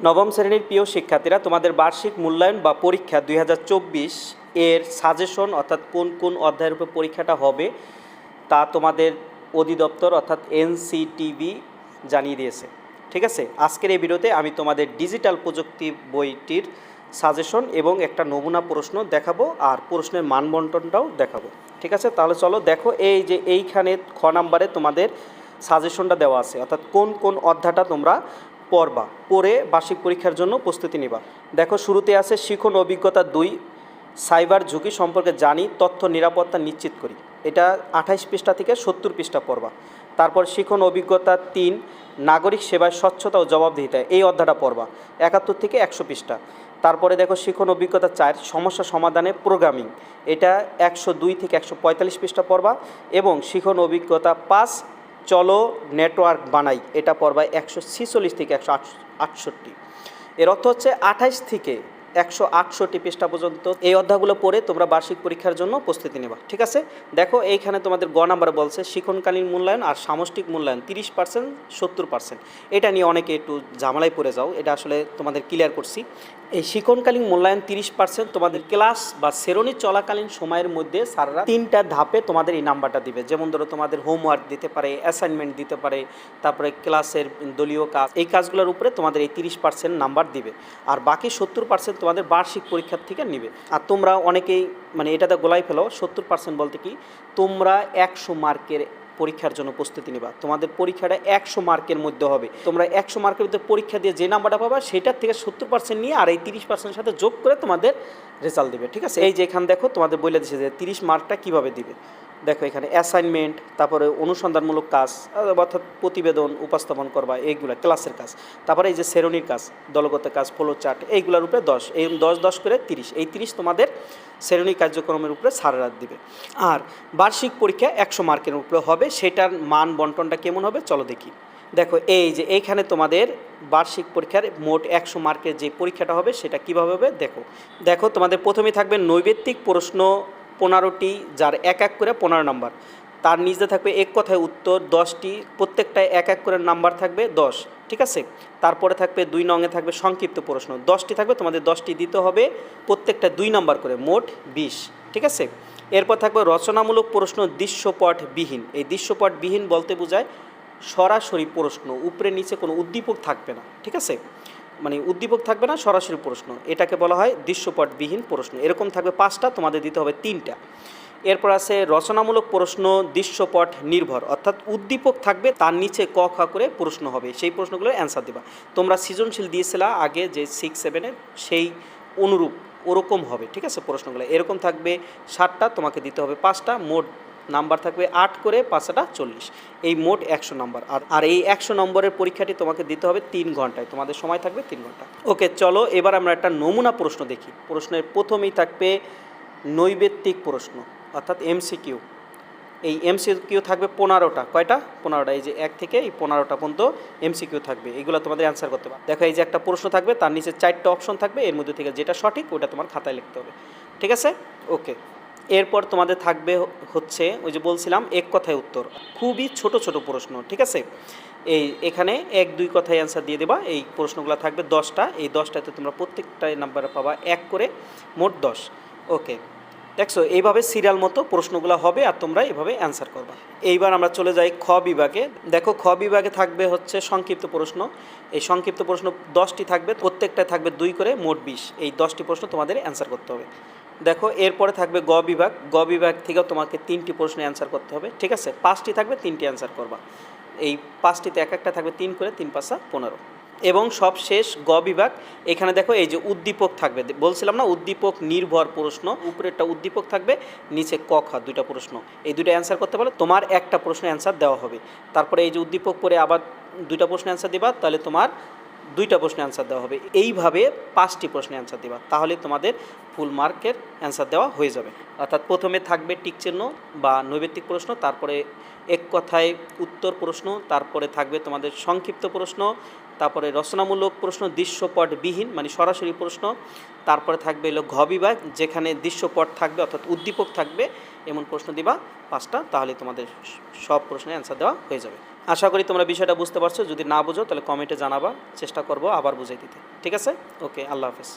নবম শ্রেণীর প্রিয় শিক্ষার্থীরা, তোমাদের বার্ষিক মূল্যায়ন বা পরীক্ষা 2024 এর সাজেশন অর্থাৎ কোন কোন অধ্যায়ের উপর পরীক্ষাটা হবে তা তোমাদের অধিদপ্তর অর্থাৎ এনসিটিভি জানিয়ে দিয়েছে। ঠিক আছে, আজকের এই ভিডিওতে আমি তোমাদের ডিজিটাল প্রযুক্তি বইটির সাজেশন এবং একটা নমুনা প্রশ্ন দেখাবো আর প্রশ্নের মানবন্টনটাও দেখাবো। ঠিক আছে, তাহলে চলো দেখো, এই যে এইখানে খ নাম্বারে তোমাদের সাজেশনটা দেওয়া আছে, অর্থাৎ কোন কোন অধ্যায়টা তোমরা পড়বা, পড়ে বার্ষিক পরীক্ষার জন্য প্রস্তুতি নিবা। দেখো, শুরুতে আছে শিখন অভিজ্ঞতা 2, সাইবার ঝুঁকি সম্পর্কে জানি, তথ্য নিরাপত্তা নিশ্চিত করি। এটা 28 পৃষ্ঠা থেকে 70 পৃষ্ঠা পড়বা। তারপর শিখন অভিজ্ঞতা 3, নাগরিক সেবায় স্বচ্ছতা ও জবাবদিহিতা, এই অধ্যায়টা পড়বা 71 থেকে 100 পৃষ্ঠা। তারপরে দেখো শিখন অভিজ্ঞতা 4, সমস্যা সমাধানে প্রোগ্রামিং, এটা 102 থেকে 145 পৃষ্ঠা পড়বা। এবং শিখন অভিজ্ঞতা 5, চলো নেটওয়ার্ক বানাই, এটা পড়বা 146 থেকে 168। এর অর্থ হচ্ছে 28 থেকে 168 পৃষ্ঠা পর্যন্ত এই অধ্যায়গুলো পড়ে তোমরা বার্ষিক পরীক্ষার জন্য প্রস্তুতি নেবা। ঠিক আছে, দেখো এইখানে তোমাদের গ নাম্বারে বলছে শিক্ষণকালীন মূল্যায়ন আর সামষ্টিক মূল্যায়ন 30%, 70%। এটা নিয়ে অনেকে একটু ঝামেলায় পড়ে যাও, এটা আসলে তোমাদের ক্লিয়ার করছি। এই শিক্ষণকালীন মূল্যায়ন 30% তোমাদের ক্লাস বা শ্রেণী চলাকালীন সময়ের মধ্যে স্যাররা 3টা ধাপে তোমাদের এই নাম্বারটা দিবে। যেমন ধরো তোমাদের হোমওয়ার্ক দিতে পারে, অ্যাসাইনমেন্ট দিতে পারে, তারপরে ক্লাসের দলীয় কাজ, এই কাজগুলোর উপরে তোমাদের এই 30% নাম্বার দিবে। আর বাকি 70% তোমাদের বার্ষিক পরীক্ষার থেকে নিবে। আর তোমরা অনেকেই এটাতে গোলাই ফেলো, 70% বলতে কি, তোমরা 100 মার্কের পরীক্ষার জন্য প্রস্তুতি নেবা। তোমাদের পরীক্ষাটা 100 মার্কের মধ্যে হবে। তোমরা 100 মার্কের মধ্যে পরীক্ষা দিয়ে যে নাম্বারটা পাবা সেটার থেকে 70% নিয়ে আর এই 30% সাথে যোগ করে তোমাদের রেজাল্ট দেবে। ঠিক আছে, এই যে এখানে দেখো তোমাদের বলে দিচ্ছে যে 30 মার্কটা কীভাবে দিবে। দেখো এখানে অ্যাসাইনমেন্ট, তারপরে অনুসন্ধানমূলক কাজ অর্থাৎ প্রতিবেদন উপস্থাপন করবা, এইগুলা ক্লাসের কাজ। তারপরে এই যে শ্রেণীর কাজ, দলগত কাজ, ফ্লো চার্ট, এইগুলোর উপরে 10, এই 10 করে 30, এই 30 তোমাদের শ্রেণী কার্যক্রমের উপরে ছাড়া দিবে। আর বার্ষিক পরীক্ষা 100 মার্কের উপরে হবে, সেটার মান বন্টনটা কেমন হবে চলো দেখি। দেখো এই যে এইখানে তোমাদের বার্ষিক পরীক্ষার মোট 100 মার্কের যে পরীক্ষাটা হবে সেটা কীভাবে হবে দেখো। দেখো তোমাদের প্রথমেই থাকবে নৈবেত্তিক প্রশ্ন 15টি, যার এক এক করে 15 নাম্বার। তার নিচে থাকবে এক কথায় উত্তর 10টি, প্রত্যেকটায় এক এক করে নাম্বার থাকবে 10। ঠিক আছে, তারপরে থাকবে 2 নংয়ে থাকবে সংক্ষিপ্ত প্রশ্ন 10টি থাকবে, তোমাদের 10টি দিতে হবে, প্রত্যেকটা 2 নাম্বার করে, মোট 20। ঠিক আছে, এরপর থাকবে রচনামূলক প্রশ্ন দৃশ্যপটবিহীন। এই দৃশ্যপটবিহীন বলতে বোঝায় সরাসরি প্রশ্ন, উপরে নিচে কোনো উদ্দীপক থাকবে না। ঠিক আছে, উদ্দীপক থাকবে না, সরাসরি প্রশ্ন, এটাকে বলা হয় দৃশ্যপটবিহীন প্রশ্ন। এরকম থাকবে 5টা, তোমাদের দিতে হবে 3টা। এরপর আছে রচনামূলক প্রশ্ন দৃশ্যপট নির্ভর, অর্থাৎ উদ্দীপক থাকবে, তার নিচে ক খ করে প্রশ্ন হবে, সেই প্রশ্নগুলোর অ্যান্সার দেবা। তোমরা সৃজনশীল দিয়েছিলা আগে যে 6-7-এর, সেই অনুরূপ ওরকম হবে। ঠিক আছে, প্রশ্নগুলো এরকম থাকবে 7টা, তোমাকে দিতে হবে 5টা, মোট নাম্বার থাকবে 8 করে 5টা 40, এই মোট 100 নাম্বার। আর এই 100 নম্বরের পরীক্ষাটি তোমাকে দিতে হবে 3 ঘন্টায়, তোমাদের সময় থাকবে 3 ঘন্টা। ওকে, চলো এবার আমরা একটা নমুনা প্রশ্ন দেখি। প্রশ্নের প্রথমেই থাকবে নৈবেত্তিক প্রশ্ন অর্থাৎ এমসিকিউ। এই এমসিকিউ থাকবে 15টা, কয়টা? 15টা। এই যে 1 থেকে এই 15টা পর্যন্ত এমসিকিউ থাকবে, এগুলো তোমাদের অ্যান্সার করতে পারবে। দেখো এই যে একটা প্রশ্ন থাকবে, তার নিচে 4টা অপশন থাকবে, এর মধ্যে থেকে যেটা সঠিক ওটা তোমার খাতায় লিখতে হবে। ঠিক আছে, ওকে। এরপর তোমাদের থাকবে হচ্ছে ওই যে বলছিলাম এক কথায় উত্তর, খুবই ছোট ছোট প্রশ্ন। ঠিক আছে, এখানে 1-2 কথায় অ্যান্সার দিয়ে দেবা। এই প্রশ্নগুলো থাকবে 10টা, এই 10টাতে তোমরা প্রত্যেকটাই নাম্বার পাবা 1 করে, মোট 10। ওকে, দেখছো এইভাবে সিরিয়াল মতো প্রশ্নগুলো হবে আর তোমরা এইভাবে অ্যান্সার করবা। এইবার আমরা চলে যাই খ বিভাগে। দেখো খ বিভাগে থাকবে হচ্ছে সংক্ষিপ্ত প্রশ্ন। এই সংক্ষিপ্ত প্রশ্ন 10টি থাকবে, প্রত্যেকটায় থাকবে 2 করে, মোট 20। এই 10টি প্রশ্ন তোমাদের অ্যান্সার করতে হবে। দেখো এরপরে থাকবে গ বিভাগ। গ বিভাগ থেকেও তোমাকে 3টি প্রশ্নে অ্যান্সার করতে হবে। ঠিক আছে, 5টি থাকবে, 3টি অ্যান্সার করবা। এই 5টিতে এক একটা থাকবে 3 করে, 3×5 = 15। এবং সব শেষ গ বিভাগ। এখানে দেখো এই যে উদ্দীপক থাকবে, বলছিলাম না উদ্দীপক নির্ভর প্রশ্ন, উপরে একটা উদ্দীপক থাকবে, নিচে ক খ 2টা প্রশ্ন। এই 2টা অ্যান্সার করতে পারলে তোমার একটা প্রশ্ন অ্যান্সার দেওয়া হবে। তারপরে এই যে উদ্দীপক পরে আবার 2টা প্রশ্ন অ্যান্সার দিবা, তাহলে তোমার 2টা প্রশ্নের অ্যান্সার দেওয়া হবে। এইভাবে 5টি প্রশ্নের অ্যান্সার দেবা, তাহলে তোমাদের ফুল মার্কের অ্যান্সার দেওয়া হয়ে যাবে। অর্থাৎ প্রথমে থাকবে টিক চিহ্ন বা নৈবেত্তিক প্রশ্ন, তারপরে এক কথায় উত্তর প্রশ্ন, তারপরে থাকবে তোমাদের সংক্ষিপ্ত প্রশ্ন, তারপরে রচনামূলক প্রশ্ন দৃশ্যপটবিহীন সরাসরি প্রশ্ন, তারপরে থাকবে হলো ঘ বিভাগ, যেখানে দৃশ্যপট থাকবে অর্থাৎ উদ্দীপক থাকবে, এমন প্রশ্ন দিবা 5টা, তাহলে তোমাদের সব প্রশ্নের অ্যান্সার দেওয়া হয়ে যাবে। আশা করি তোমরা বিষয়টা বুঝতে পারছো। যদি না বুঝো তাহলে কমেন্টে জানাবা, চেষ্টা করবো আবার বুঝিয়ে দিতে। ঠিক আছে? ওকে, আল্লাহ হাফেজ।